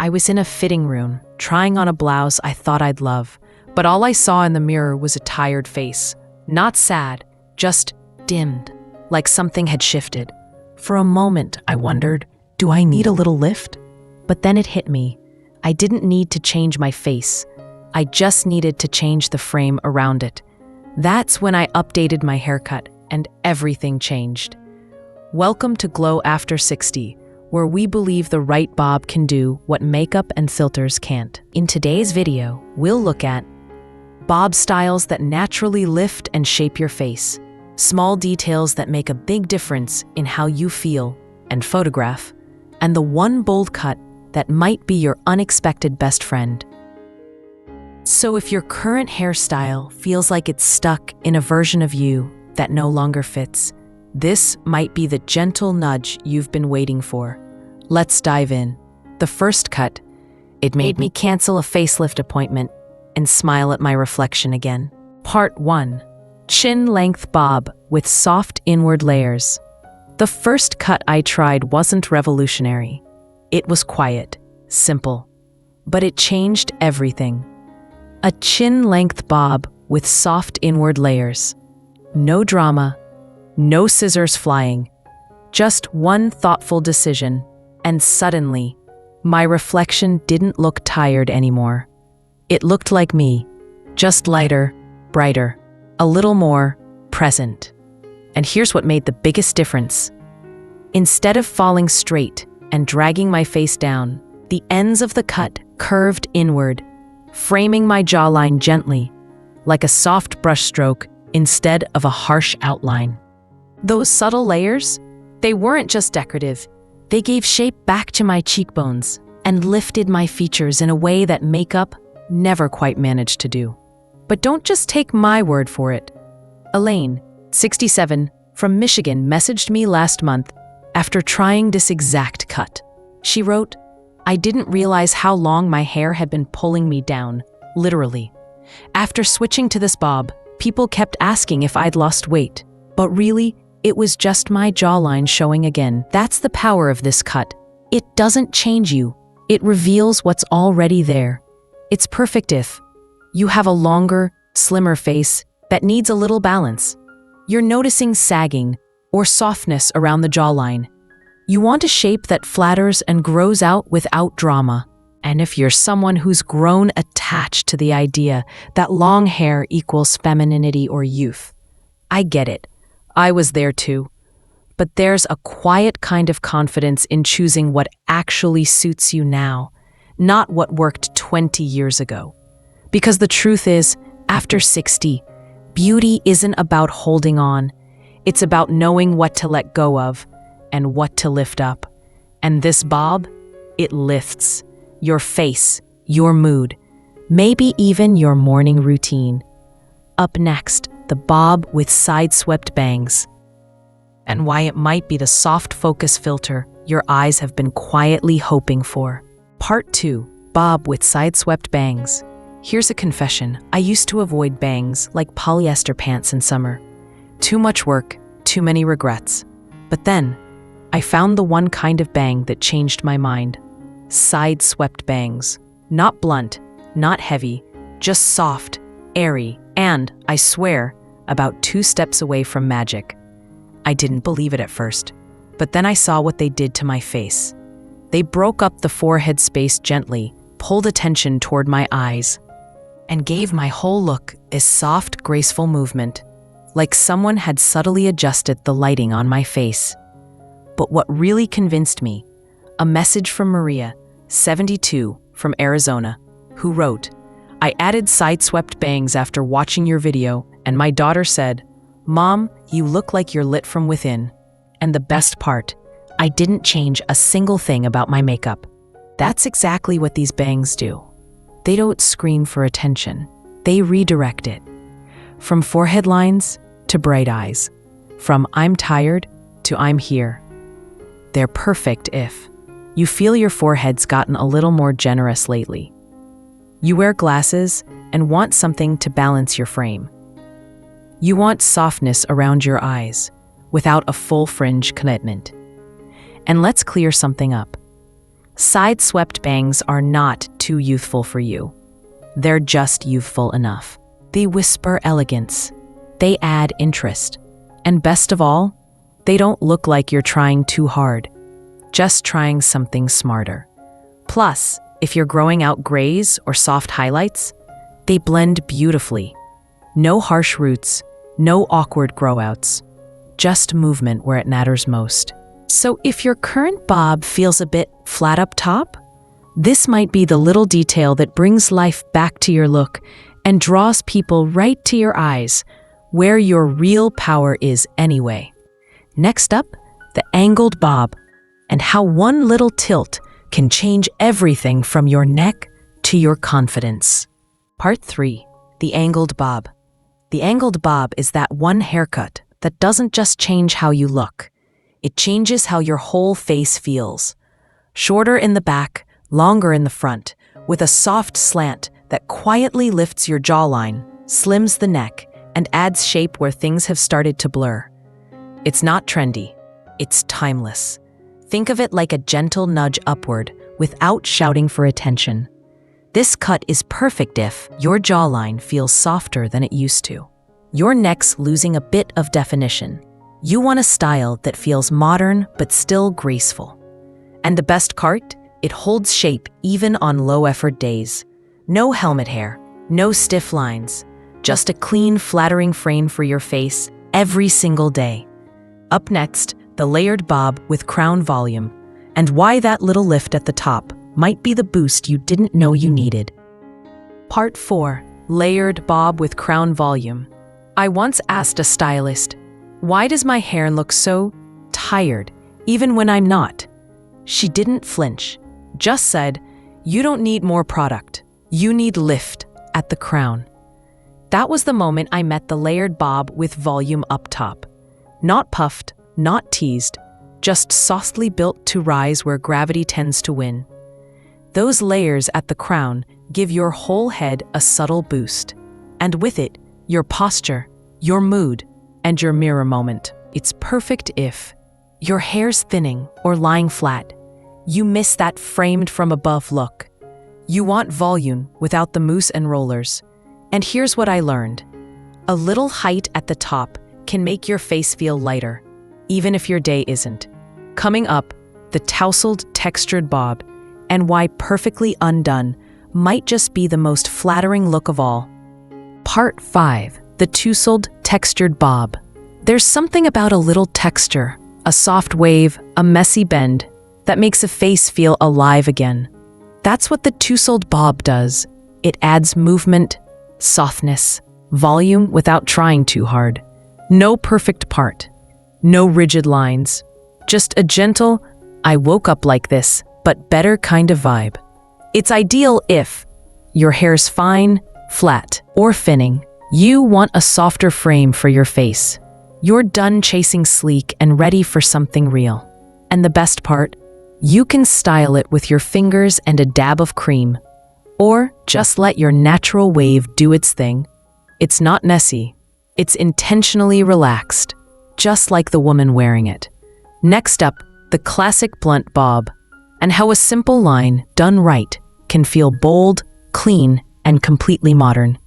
I was in a fitting room, trying on a blouse I thought I'd love, but all I saw in the mirror was a tired face. Not sad, just dimmed, like something had shifted. For a moment, I wondered, do I need a little lift? But then it hit me. I didn't need to change my face. I just needed to change the frame around it. That's when I updated my haircut, and everything changed. Welcome to Glow After 60, where we believe the right bob can do what makeup and filters can't. In today's video, we'll look at bob styles that naturally lift and shape your face, small details that make a big difference in how you feel and photograph, and the one bold cut that might be your unexpected best friend. So if your current hairstyle feels like it's stuck in a version of you that no longer fits, this might be the gentle nudge you've been waiting for. Let's dive in. The first cut, it made me cancel a facelift appointment and smile at my reflection again. Part 1. Chin-length bob with soft inward layers. The first cut I tried wasn't revolutionary. It was quiet, simple, but it changed everything. A chin-length bob with soft inward layers. No drama, no scissors flying, just one thoughtful decision, and suddenly, my reflection didn't look tired anymore. It looked like me, just lighter, brighter, a little more present. And here's what made the biggest difference. Instead of falling straight and dragging my face down, the ends of the cut curved inward, framing my jawline gently, like a soft brushstroke instead of a harsh outline. Those subtle layers, they weren't just decorative. They gave shape back to my cheekbones and lifted my features in a way that makeup never quite managed to do. But don't just take my word for it. Elaine, 67, from Michigan, messaged me last month after trying this exact cut. She wrote, "I didn't realize how long my hair had been pulling me down, literally. After switching to this bob, people kept asking if I'd lost weight. But really, it was just my jawline showing again. That's the power of this cut. It doesn't change you. It reveals what's already there. It's perfect if you have a longer, slimmer face that needs a little balance. You're noticing sagging or softness around the jawline. You want a shape that flatters and grows out without drama. And if you're someone who's grown attached to the idea that long hair equals femininity or youth, I get it. I was there too. But there's a quiet kind of confidence in choosing what actually suits you now, not what worked 20 years ago. Because the truth is, after 60, beauty isn't about holding on. It's about knowing what to let go of and what to lift up. And this bob, it lifts your face, your mood, maybe even your morning routine. Up next, the bob with side-swept bangs, and why it might be the soft focus filter your eyes have been quietly hoping for. Part 2. Bob with side-swept bangs. Here's a confession. I used to avoid bangs like polyester pants in summer. Too much work, too many regrets. But then, I found the one kind of bang that changed my mind. Side-swept bangs. Not blunt, not heavy, just soft, airy, and, I swear, about 2 steps away from magic. I didn't believe it at first, but then I saw what they did to my face. They broke up the forehead space gently, pulled attention toward my eyes, and gave my whole look a soft, graceful movement, like someone had subtly adjusted the lighting on my face. But what really convinced me, a message from Maria, 72, from Arizona, who wrote, "I added side-swept bangs after watching your video, and my daughter said, 'Mom, you look like you're lit from within.' And the best part, I didn't change a single thing about my makeup." That's exactly what these bangs do. They don't scream for attention. They redirect it. From forehead lines to bright eyes. From "I'm tired" to "I'm here." They're perfect if you feel your forehead's gotten a little more generous lately. You wear glasses and want something to balance your frame. You want softness around your eyes without a full fringe commitment. And let's clear something up. Side-swept bangs are not too youthful for you. They're just youthful enough. They whisper elegance. They add interest. And best of all, they don't look like you're trying too hard, just trying something smarter. Plus, if you're growing out grays or soft highlights, they blend beautifully. No harsh roots, no awkward growouts, just movement where it matters most. So if your current bob feels a bit flat up top, this might be the little detail that brings life back to your look and draws people right to your eyes, where your real power is anyway. Next up, the angled bob, and how one little tilt can change everything from your neck to your confidence. Part 3. The angled bob. The angled bob is that one haircut that doesn't just change how you look. It changes how your whole face feels. Shorter in the back, longer in the front, with a soft slant that quietly lifts your jawline, slims the neck, and adds shape where things have started to blur. It's not trendy. It's timeless. Think of it like a gentle nudge upward without shouting for attention. This cut is perfect if your jawline feels softer than it used to. Your neck's losing a bit of definition. You want a style that feels modern but still graceful. And the best part? It holds shape even on low-effort days. No helmet hair, no stiff lines, just a clean, flattering frame for your face every single day. Up next, the layered bob with crown volume, and why that little lift at the top might be the boost you didn't know you needed. Part 4. Layered bob with crown volume. I once asked a stylist, "Why does my hair look so tired, even when I'm not?" She didn't flinch, just said, "You don't need more product. You need lift at the crown." That was the moment I met the layered bob with volume up top. Not puffed, not teased, just softly built to rise where gravity tends to win. Those layers at the crown give your whole head a subtle boost, and with it, your posture, your mood, and your mirror moment. It's perfect if your hair's thinning or lying flat. You miss that framed from above look. You want volume without the mousse and rollers. And here's what I learned. A little height at the top can make your face feel lighter, even if your day isn't. Coming up, the tousled textured bob, and why perfectly undone might just be the most flattering look of all. Part 5. The tousled textured bob. There's something about a little texture, a soft wave, a messy bend, that makes a face feel alive again. That's what the tousled bob does. It adds movement, softness, volume without trying too hard. No perfect part, no rigid lines, just a gentle, I woke up like this, but better kind of vibe. It's ideal if your hair's fine, flat, or thinning. You want a softer frame for your face. You're done chasing sleek and ready for something real. And the best part? You can style it with your fingers and a dab of cream. Or just let your natural wave do its thing. It's not messy. It's intentionally relaxed, just like the woman wearing it. Next up, the classic blunt bob, and how a simple line, done right, can feel bold, clean, and completely modern.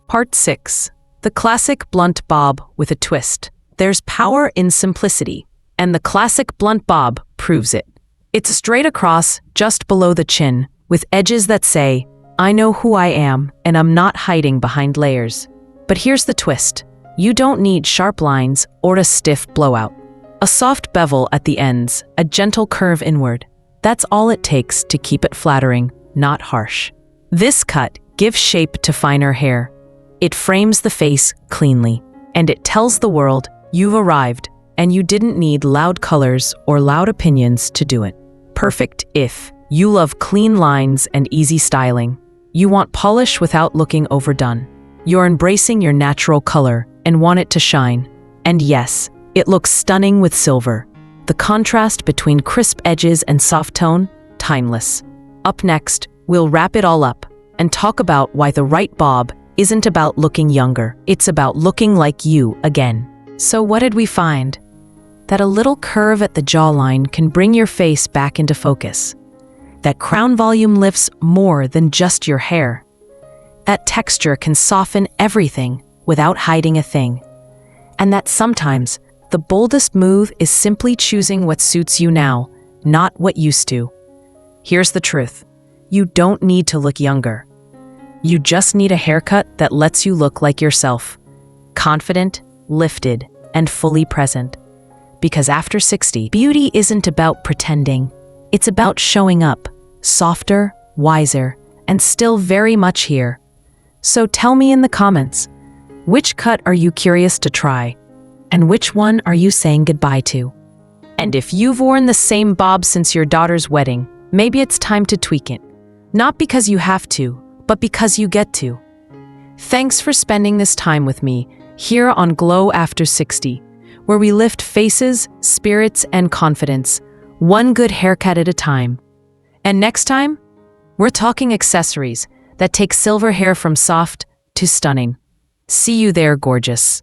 Part 6. The classic blunt bob with a twist. There's power in simplicity, and the classic blunt bob proves it. It's straight across, just below the chin, with edges that say, "I know who I am, and I'm not hiding behind layers." But here's the twist. You don't need sharp lines or a stiff blowout. A soft bevel at the ends, a gentle curve inward. That's all it takes to keep it flattering, not harsh. This cut gives shape to finer hair. It frames the face cleanly, and it tells the world you've arrived, and you didn't need loud colors or loud opinions to do it. Perfect if you love clean lines and easy styling. You want polish without looking overdone. You're embracing your natural color and want it to shine. And yes, it looks stunning with silver. The contrast between crisp edges and soft tone, timeless. Up next, we'll wrap it all up and talk about why the right bob isn't about looking younger. It's about looking like you again. So what did we find? That a little curve at the jawline can bring your face back into focus. that crown volume lifts more than just your hair. That texture can soften everything without hiding a thing. And that sometimes the boldest move is simply choosing what suits you now, not what used to. Here's the truth. You don't need to look younger. You just need a haircut that lets you look like yourself. Confident, lifted, and fully present. Because after 60, beauty isn't about pretending. It's about showing up, softer, wiser, and still very much here. So tell me in the comments, which cut are you curious to try? And which one are you saying goodbye to? And if you've worn the same bob since your daughter's wedding, maybe it's time to tweak it. Not because you have to, but because you get to. Thanks for spending this time with me here on Glow After 60, where we lift faces, spirits, and confidence, one good haircut at a time. And next time, we're talking accessories that take silver hair from soft to stunning. See you there, gorgeous.